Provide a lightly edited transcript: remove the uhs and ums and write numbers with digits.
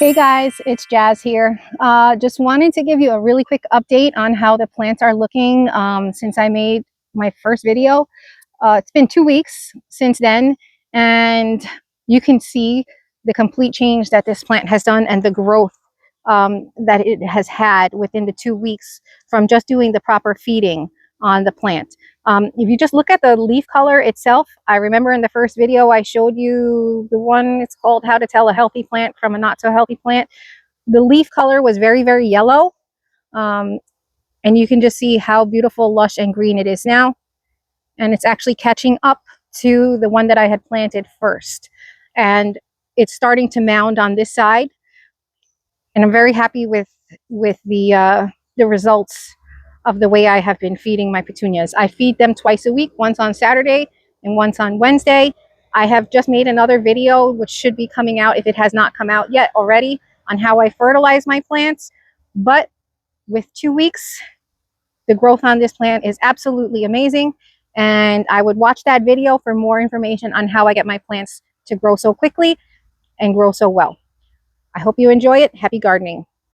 Hey guys, it's Jazz here. Just wanted to give you a really quick update on how the plants are looking since I made my first video. It's been 2 weeks since then, and you can see the complete change that this plant has done and the growth that it has had within the 2 weeks from just doing the proper feeding on the plant. If you just look at the leaf color itself, I remember in the first video I showed you the one, it's called How to Tell a Healthy Plant from a Not So Healthy Plant. The leaf color was very, very yellow. And you can just see how beautiful, lush, and green it is now. And it's actually catching up to the one that I had planted first. And it's starting to mound on this side. And I'm very happy with the results of the way I have been feeding my petunias. I feed them twice a week, once on Saturday and once on Wednesday. I have just made another video, which should be coming out if it has not come out yet already, on how I fertilize my plants. But with 2 weeks, the growth on this plant is absolutely amazing. And I would watch that video for more information on how I get my plants to grow so quickly and grow so well. I hope you enjoy it. Happy gardening.